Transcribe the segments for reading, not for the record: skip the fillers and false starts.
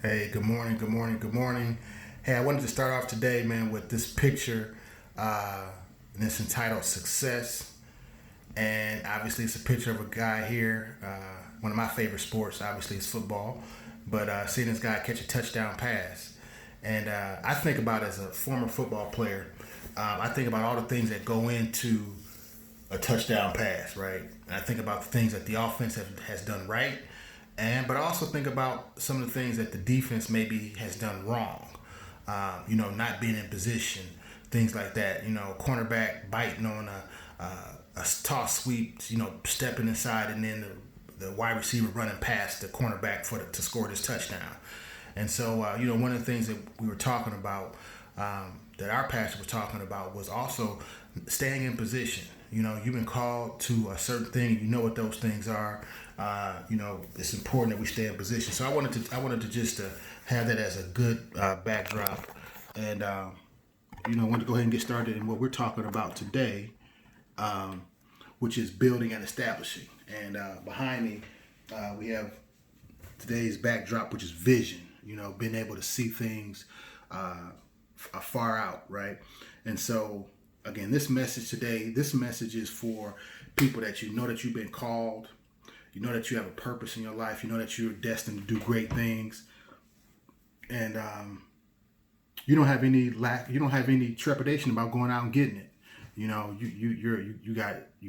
Hey, good morning, good morning, good morning. Hey, I wanted to start off today, man, with this picture, and it's entitled Success. And obviously, it's a picture of a guy here. One of my favorite sports, obviously, is football. But seeing this guy catch a touchdown pass. And I think about as a former football player, I think about all the things that go into a touchdown pass, right? And I think about the things that the offense has done right, and but I also think about some of the things that the defense maybe has done wrong. Not being in position, things like that. Cornerback biting on a toss sweep. Stepping inside, and then the wide receiver running past the cornerback to score this touchdown. And so, one of the things that we were talking about, that our pastor was talking about, was also staying in position. You've been called to a certain thing. You know what those things are. It's important that we stay in position. So I wanted to just have that as a good backdrop, and I want to go ahead and get started in what we're talking about today, which is building and establishing. And behind me, we have today's backdrop, which is vision. Being able to see things far out, right? And so, again, this message is for people that that you've been called. You know that you have a purpose in your life. You know that you're destined to do great things, and you don't have any lack. You don't have any trepidation about going out and getting it. You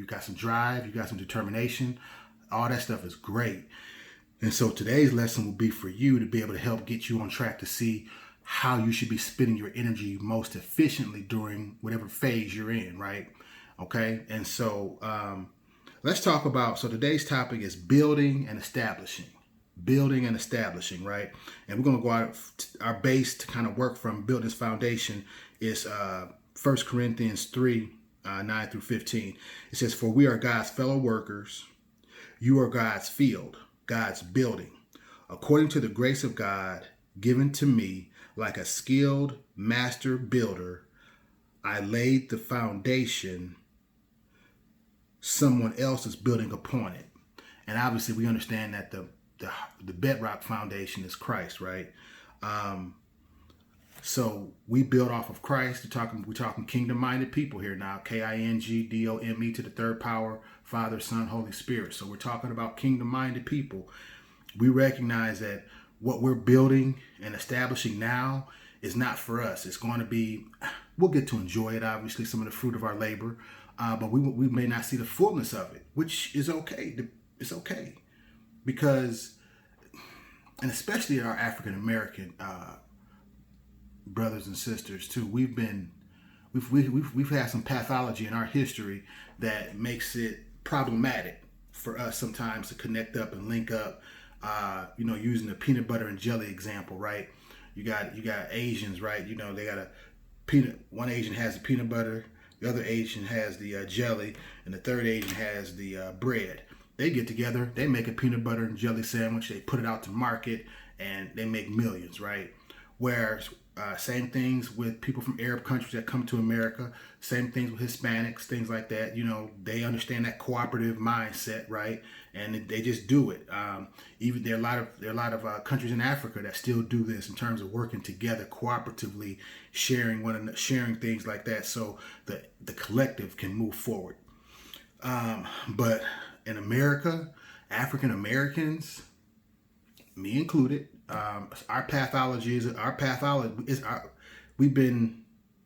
got some drive. You got some determination. All that stuff is great. And so today's lesson will be for you to be able to help get you on track to see how you should be spending your energy most efficiently during whatever phase you're in, right? Okay. And so let's talk about, so today's topic is building and establishing. Building and establishing, right? And we're going to go out, our base to kind of work from, build this foundation is 1 Corinthians 3, 9 through 15. It says, "For we are God's fellow workers. You are God's field, God's building. According to the grace of God given to me, like a skilled master builder, I laid the foundation. Someone else is building upon it." And obviously we understand that the bedrock foundation is Christ, right? So we build off of Christ. We're talking kingdom-minded people here now. KINGDOME to the third power, Father, Son, Holy Spirit. So we're talking about kingdom-minded people. We recognize that what we're building and establishing now is not for us. It's going to be, we'll get to enjoy it, obviously, some of the fruit of our labor, but we may not see the fullness of it, which is okay. It's okay. Because, and especially our African-American brothers and sisters too, we've had some pathology in our history that makes it problematic for us sometimes to connect up and link up. Using the peanut butter and jelly example, right? You got Asians, right? They got one Asian has the peanut butter, the other Asian has the jelly, and the third Asian has the bread. They get together, they make a peanut butter and jelly sandwich, they put it out to market, and they make millions, right? Whereas same things with people from Arab countries that come to America. Same things with Hispanics, things like that. They understand that cooperative mindset, right? And they just do it. Even there are a lot of countries in Africa that still do this in terms of working together cooperatively, sharing things like that, so the collective can move forward. But in America, African Americans, me included, our pathology is we've been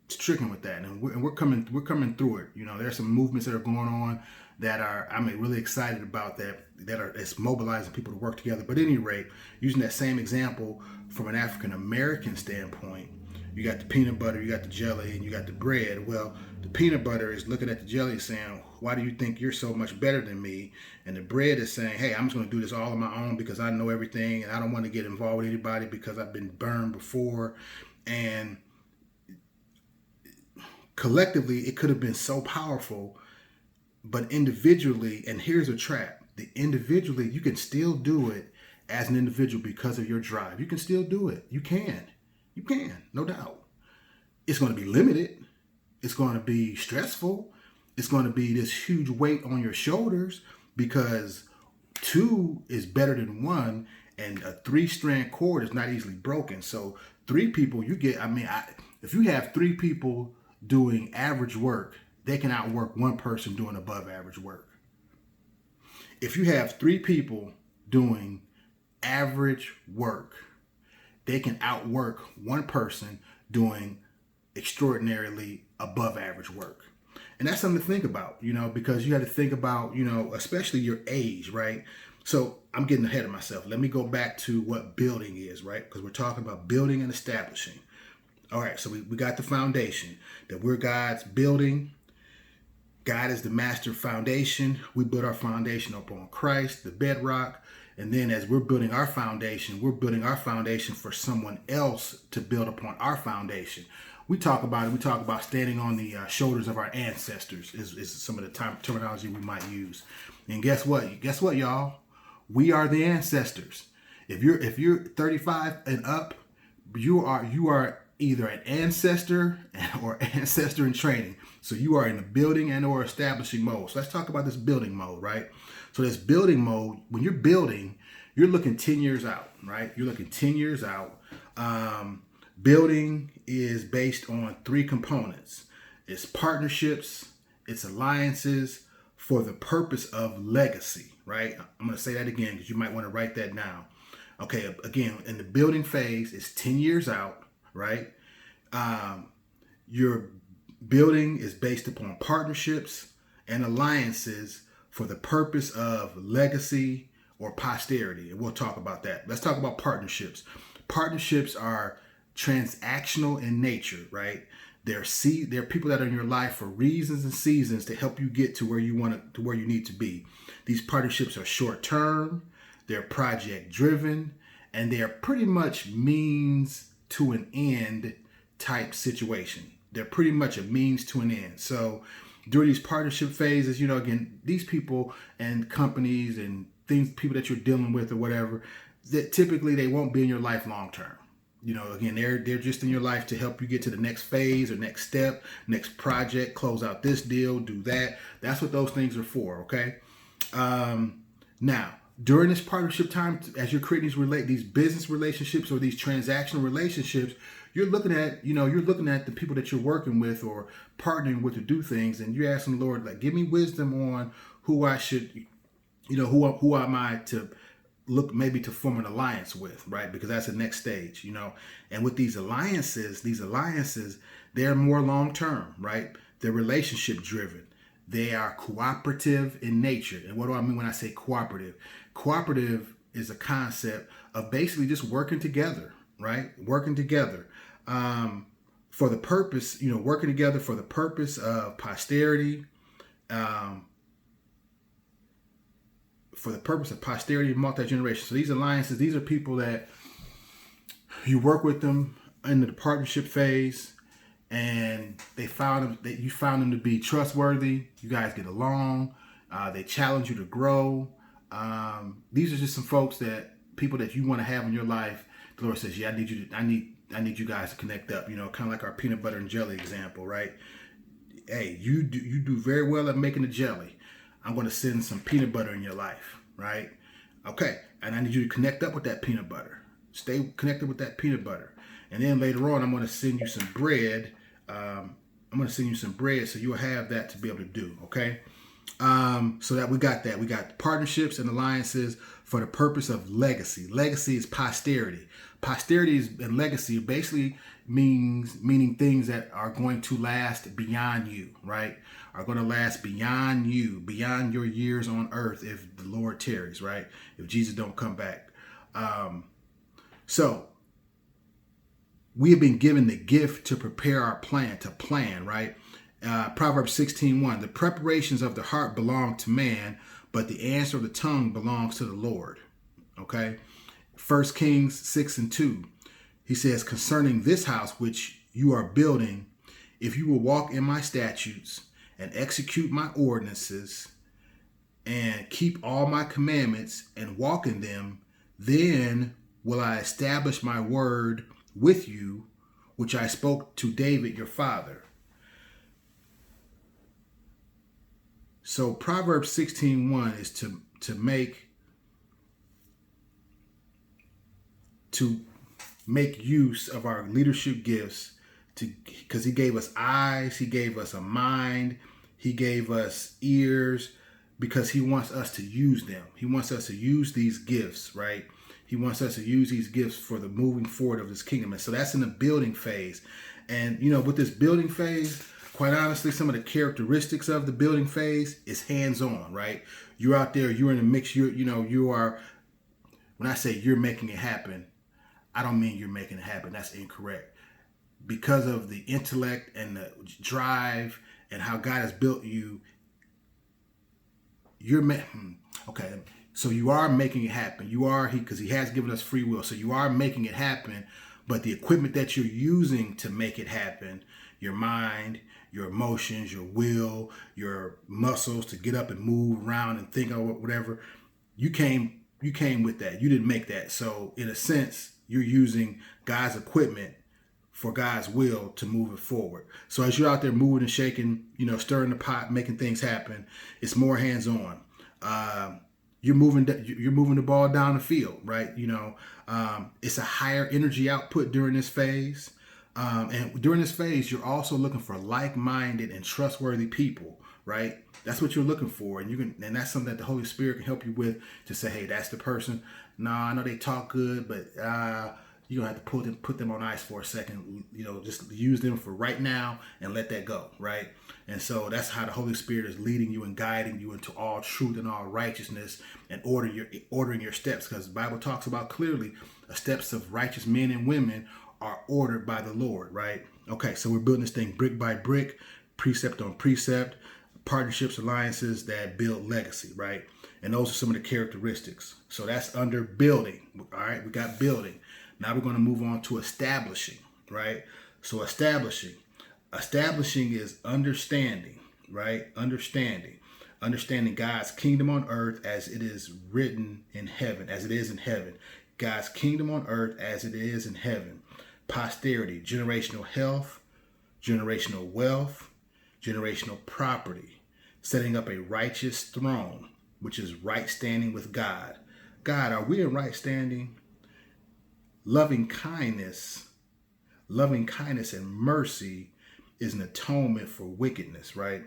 stricken with that, and we're coming through it. There's some movements that are going on that I'm really excited about, it's mobilizing people to work together. But at any rate, using that same example from an African American standpoint, you got the peanut butter, you got the jelly, and you got the bread. Well, the peanut butter is looking at the jelly saying, "Why do you think you're so much better than me?" And the bread is saying, "Hey, I'm just going to do this all on my own because I know everything and I don't want to get involved with anybody because I've been burned before." And collectively, it could have been so powerful, but individually, and here's a trap: individually, you can still do it as an individual because of your drive. You can still do it. You can, no doubt. It's going to be limited. It's going to be stressful. It's going to be this huge weight on your shoulders because two is better than one, And a 3-strand cord is not easily broken. So 3 people, you get, if you have 3 people doing average work, they can outwork 1 person doing above average work. If you have 3 people doing average work, they can outwork 1 person doing extraordinarily above average work. And that's something to think about, because you have to think about, especially your age, right? So I'm getting ahead of myself. Let me go back to what building is, right? Because we're talking about building and establishing. All right, so we got the foundation, that we're God's building. God is the master foundation. We build our foundation upon Christ, the bedrock. And then as we're building our foundation for someone else to build upon our foundation. We talk about it. We talk about standing on the shoulders of our ancestors is some of the terminology we might use. And guess what? Guess what, y'all? We are the ancestors. If you're 35 and up, you are either an ancestor or ancestor in training. So you are in the building and or establishing mode. So let's talk about this building mode, right? So this building mode, when you're building, you're looking 10 years out, right? You're looking 10 years out. Building is based on 3 components. It's partnerships, it's alliances for the purpose of legacy, right? I'm going to say that again because you might want to write that down. Okay, again, in the building phase, it's 10 years out, right? Your building is based upon partnerships and alliances for the purpose of legacy or posterity. And we'll talk about that. Let's talk about partnerships. Partnerships are transactional in nature, right? They're people that are in your life for reasons and seasons to help you get to where you need to be. These partnerships are short term, they're project driven, and they are pretty much means to an end type situation. They're pretty much a means to an end. So during these partnership phases, again, these people and companies and people that you're dealing with or whatever, that typically they won't be in your life long term. Again, they're just in your life to help you get to the next phase or next step, next project, close out this deal, do that. That's what those things are for, okay? Now, during this partnership time, as you're creating these business relationships or these transactional relationships, you're looking at the people that you're working with or partnering with to do things, and you're asking the Lord, like, give me wisdom on who I should, who am I to look maybe to form an alliance with, right? Because that's the next stage, And with these alliances, they're more long-term, right? They're relationship driven. They are cooperative in nature. And what do I mean when I say cooperative? Cooperative is a concept of basically just working together, right? Working together for the purpose, working together for the purpose of posterity, multi-generation. So these alliances, these are people that you work with them in the partnership phase, and you found them to be trustworthy. You guys get along. They challenge you to grow. These are just some people that you want to have in your life. The Lord says, "Yeah, I need you guys to connect up." Kind of like our peanut butter and jelly example, right? Hey, you do very well at making the jelly. I'm going to send some peanut butter in your life, right? Okay, and I need you to connect up with that peanut butter. Stay connected with that peanut butter. And then later on, I'm going to send you some bread. So you'll have that to be able to do, okay? So that we got that. We got partnerships and alliances for the purpose of legacy. Legacy is posterity. Posterity and legacy basically meaning things that are going to last beyond you, right? Are going to last beyond you, beyond your years on earth if the Lord tarries, right? If Jesus don't come back. So we have been given the gift to prepare our plan, right? Proverbs 16:1, the preparations of the heart belong to man, but the answer of the tongue belongs to the Lord. Okay. 1 Kings 6:2, he says, concerning this house which you are building, if you will walk in my statutes and execute my ordinances and keep all my commandments and walk in them, then will I establish my word with you, which I spoke to David your father. So Proverbs 16:1 is to make to make use of our leadership gifts, because he gave us eyes, he gave us a mind, he gave us ears, because he wants us to use them. He wants us to use these gifts, right? He wants us to use these gifts for the moving forward of his kingdom. And so that's in the building phase. And, with this building phase, quite honestly, some of the characteristics of the building phase is hands-on, right? You're out there, you're in the mix, you are, when I say you're making it happen, I don't mean you're making it happen. That's incorrect. Because of the intellect and the drive and how God has built you, okay. So you are making it happen. Because he has given us free will. So you are making it happen. But the equipment that you're using to make it happen, your mind, your emotions, your will, your muscles to get up and move around and think or whatever, you came with that. You didn't make that. So in a sense, you're using God's equipment for God's will to move it forward. So as you're out there moving and shaking, stirring the pot, making things happen, it's more hands-on. You're moving the ball down the field, right? It's a higher energy output during this phase. And during this phase, you're also looking for like-minded and trustworthy people, right? That's what you're looking for. And that's something that the Holy Spirit can help you with, to say, hey, that's the person. No, I know they talk good, but you're going to have to put them on ice for a second, just use them for right now and let that go, right? And so that's how the Holy Spirit is leading you and guiding you into all truth and all righteousness, and ordering your steps, because the Bible talks about clearly the steps of righteous men and women are ordered by the Lord, right? Okay, so we're building this thing brick by brick, precept on precept, partnerships, alliances that build legacy, right? And those are some of the characteristics. So that's under building, all right? We got building. Now we're going to move on to establishing, right? So establishing is understanding, right? Understanding God's kingdom on earth as it is written in heaven, as it is in heaven. God's kingdom on earth as it is in heaven. Posterity, generational health, generational wealth, generational property. Setting up a righteous throne, which is right standing with God. God, are we in right standing? Loving kindness and mercy is an atonement for wickedness, right?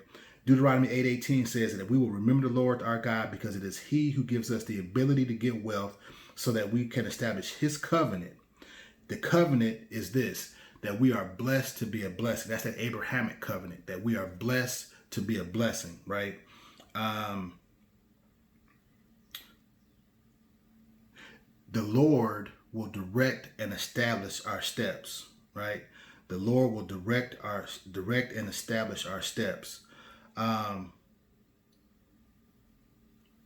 Deuteronomy 8:18 says that we will remember the Lord our God, because it is he who gives us the ability to get wealth so that we can establish his covenant. The covenant is this, that we are blessed to be a blessing. That's that Abrahamic covenant, that we are blessed to be a blessing, right? The Lord will direct and establish our steps, right? The Lord will direct and establish our steps.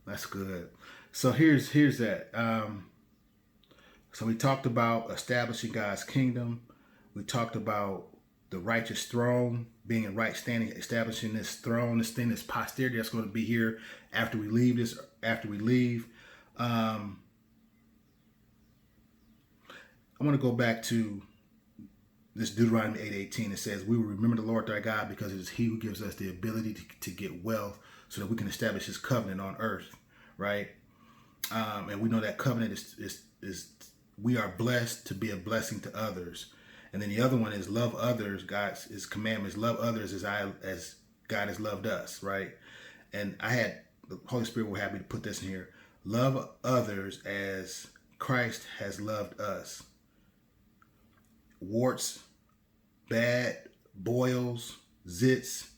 That's good. So here's that. So we talked about establishing God's kingdom. We talked about the righteous throne, being in right standing, establishing this throne, this thing, this posterity that's going to be here after we leave. I want to go back to this Deuteronomy 8:18. It says, we will remember the Lord thy God, because it is he who gives us the ability to get wealth so that we can establish his covenant on earth, right? And we know that covenant is we are blessed to be a blessing to others. And then the other one is love others. His commandments, love others as God has loved us, right? And the Holy Spirit will have me to put this in here. Love others as Christ has loved us. Warts, bad boils, zits,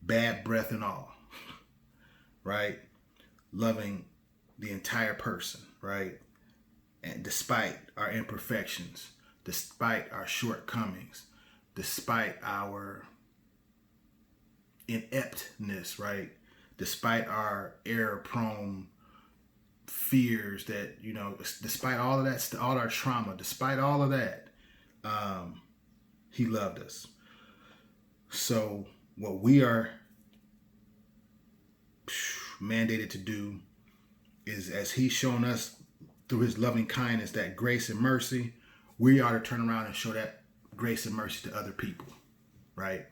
bad breath and all, right? Loving the entire person, right? And despite our imperfections, despite our shortcomings, despite our ineptness, right? Despite our error-prone fears that, despite all of that, all our trauma, despite all of that, he loved us. So what we are mandated to do is, as he's shown us through his loving kindness, that grace and mercy, we ought to turn around and show that grace and mercy to other people, right?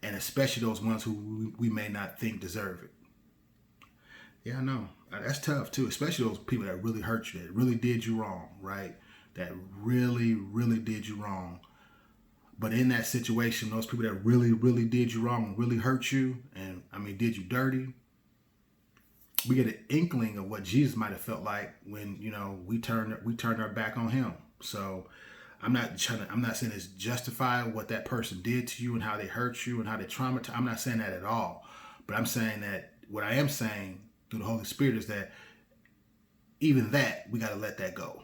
And especially those ones who we may not think deserve it. Yeah, I know. That's tough too, especially those people that really hurt you, that really did you wrong, right? that really, really did you wrong. But in that situation, those people that really, really did you wrong and really hurt you and, did you dirty, we get an inkling of what Jesus might have felt like when, we turned our back on him. So I'm not saying it's justified what that person did to you and how they hurt you and how they traumatized. I'm not saying that at all. But I'm saying that what I am saying through the Holy Spirit is that even that, we got to let that go.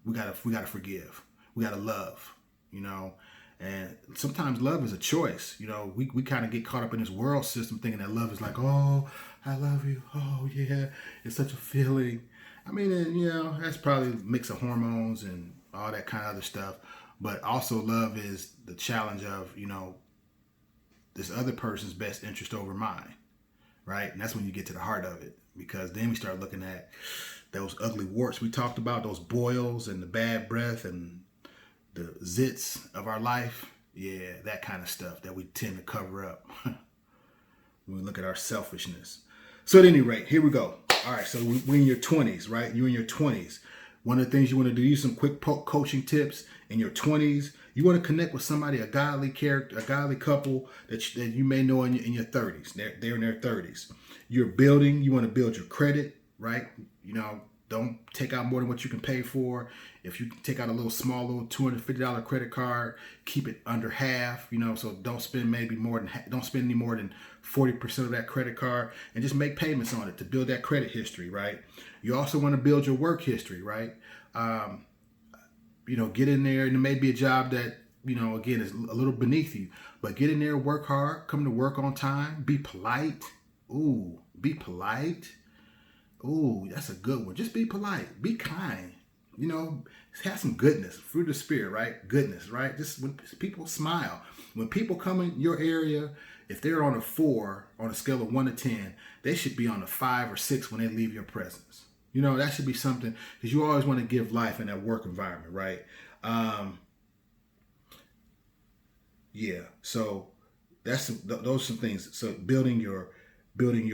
We got to forgive. We got to love, and sometimes love is a choice. We kind of get caught up in this world system thinking that love is like, oh, I love you. Oh, yeah. It's such a feeling. That's probably a mix of hormones and all that kind of other stuff. But also love is the challenge of, this other person's best interest over mine, right? And that's when you get to the heart of it, because then we start looking at those ugly warts we talked about, those boils and the bad breath and the zits of our life. Yeah, that kind of stuff that we tend to cover up when we look at our selfishness. So at any rate, here we go. All right, so we're in your 20s, right? You're in your 20s. One of the things you want to do, use some quick coaching tips in your 20s. You want to connect with somebody, a godly character, a godly couple that you may know in your 30s. They're in their 30s. You want to build your credit, right? Don't take out more than what you can pay for. If you take out a little $250 credit card, keep it under half, so don't spend any more than 40% of that credit card, and just make payments on it to build that credit history, right? You also want to build your work history, right? Get in there, and it may be a job that, again, is a little beneath you, but get in there, work hard, come to work on time, be polite. Ooh, be polite. Ooh, that's a good one. Just be polite, be kind, have some goodness, fruit of the spirit, right? Goodness, right? Just when people smile, when people come in your area, if they're on a 4 on a scale of 1 to 10, they should be on a 5 or 6 when they leave your presence. That should be something, because you always want to give life in that work environment, right? So those are some things. So building your and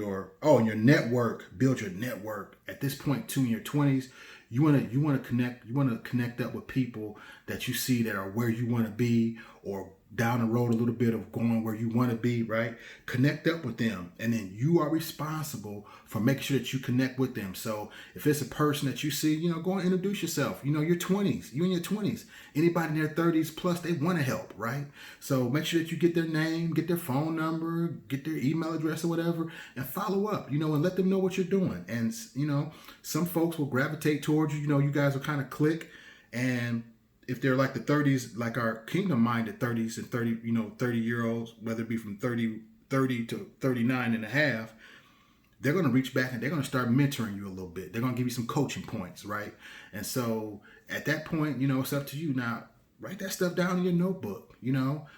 your network, build your network. At this point too, in your 20s, you want to connect up with people that you see that are where you want to be, or down the road a little bit of going where you want to be, right? Connect up with them, and then you are responsible for making sure that you connect with them. So if it's a person that you see, go and introduce yourself. Your 20s, you in your 20s. Anybody in their 30s plus, they want to help, right? So make sure that you get their name, get their phone number, get their email address or whatever, and follow up, and let them know what you're doing. And, some folks will gravitate towards you. You guys will kind of click, and if they're like the 30s, like our kingdom-minded 30s and 30-year-olds, whether it be from 30 to 39 and a half, they're going to reach back and they're going to start mentoring you a little bit. They're going to give you some coaching points, right? And so at that point, it's up to you. Now, write that stuff down in your notebook.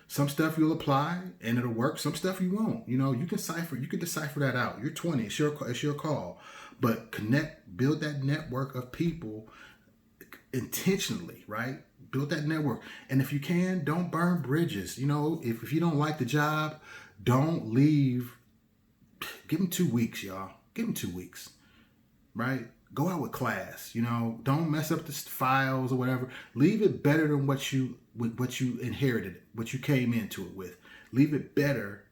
Some stuff you'll apply and it'll work. Some stuff you won't. You can decipher that out. You're 20. It's your call. But build that network of people intentionally, right? Build that network. And if you can, don't burn bridges. If you don't like the job, don't leave. Give them 2 weeks, y'all. Give them 2 weeks, right? Go out with class. Don't mess up the files or whatever. Leave it better than what you inherited, what you came into it with. Leave it better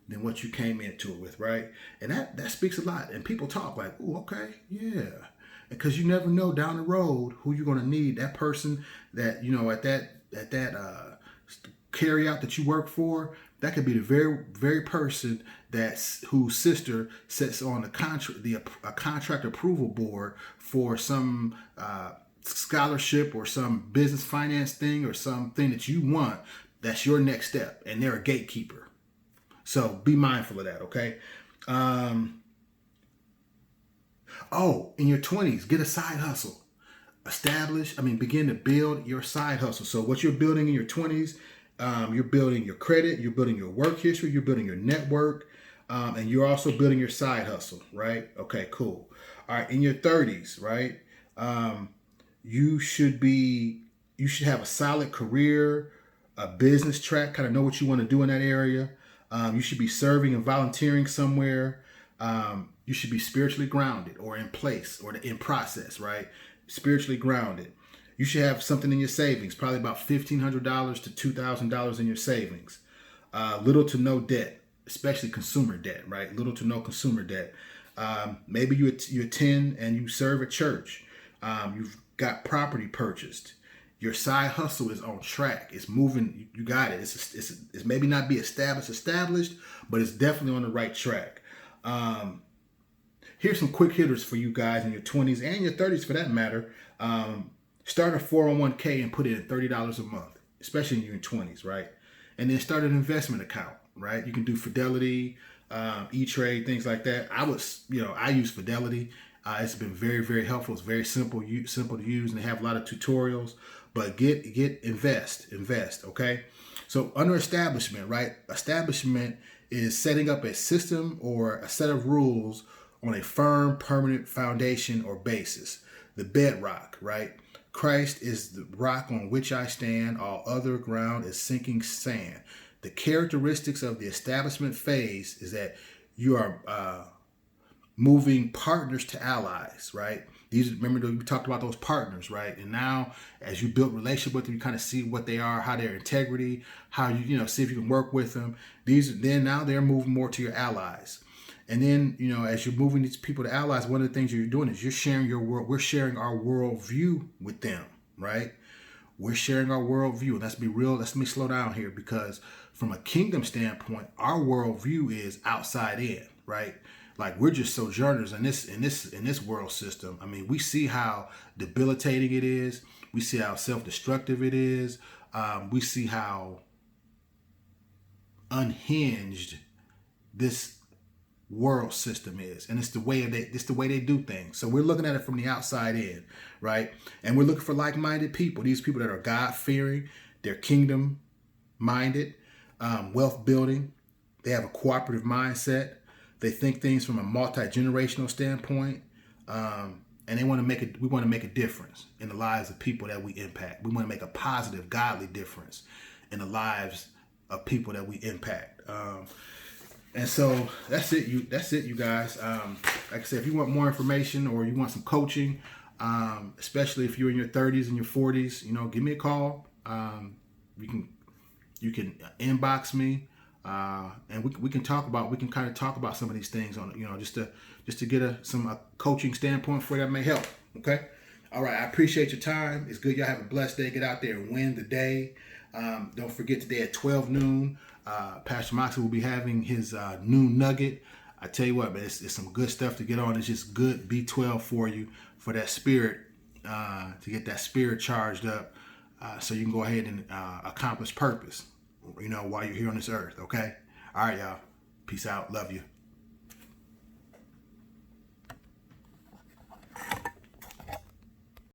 than what you came into it with, right? And that speaks a lot. And people talk like, oh, okay, yeah. Because you never know down the road who you're going to need. That person that, at that carry out that you work for, that could be the very, very person whose sister sits on a contract approval board for some scholarship or some business finance thing or something that you want. That's your next step, and they're a gatekeeper. So be mindful of that, okay? In your 20s, get a side hustle. Begin to build your side hustle. So what you're building in your 20s, you're building your credit, you're building your work history, you're building your network, and you're also building your side hustle, right? Okay, cool. All right, in your 30s, right? You should have a solid career, a business track, kind of know what you want to do in that area. You should be serving and volunteering somewhere. You should be spiritually grounded or in place or in process, right? Spiritually grounded. You should have something in your savings, probably about $1,500 to $2,000 in your savings. Little to no debt, especially consumer debt, right? Little to no consumer debt. Maybe you attend and you serve a church. You've got property purchased. Your side hustle is on track. It's moving. You got it. It's maybe not be established, but it's definitely on the right track. Here's some quick hitters for you guys in your 20s and your 30s for that matter. Start a 401k and put in $30 a month, especially in your 20s, right? And then start an investment account, right? You can do Fidelity, E-Trade, things like that. I use Fidelity. It's been very, very helpful. It's very simple to use, and they have a lot of tutorials. But invest, okay? So under establishment, right? Establishment is setting up a system or a set of rules on a firm, permanent foundation or basis. The bedrock, right? Christ is the rock on which I stand. All other ground is sinking sand. The characteristics of the establishment phase is that you are moving partners to allies, right? Remember we talked about those partners, right? And now as you build relationship with them, you kind of see what they are, how their integrity, how you see if you can work with them. Now they're moving more to your allies. And then, as you're moving these people to allies, one of the things you're doing is you're sharing your world. We're sharing our worldview with them, right? We're sharing our worldview. Let's be real. Let me slow down here, because from a kingdom standpoint, our worldview is outside in, right? Like, we're just sojourners in this world system. I mean, we see how debilitating it is. We see how self-destructive it is. We see how unhinged this world system is, and it's the way they do things. So we're looking at it from the outside in, right? And we're looking for like-minded people. These people that are God-fearing, they're kingdom-minded, wealth building. They have a cooperative mindset. They think things from a multi-generational standpoint, and we want to make a difference in the lives of people that we impact. We want to make a positive, godly difference in the lives of people that we impact. And so that's it, you guys. Like I said, if you want more information or you want some coaching, especially if you're in your 30s and your 40s, give me a call. You can inbox me, and we can kind of talk about some of these things on, just to get some coaching standpoint for that may help. Okay. All right. I appreciate your time. It's good. Y'all have a blessed day. Get out there and win the day. Don't forget today at 12 noon, Pastor Moxley will be having his noon nugget. I tell you what, man, it's some good stuff to get on. It's just good B12 for you, for that spirit, to get that spirit charged up, so you can go ahead and accomplish purpose, while you're here on this earth. Okay. All right, y'all. Peace out. Love you.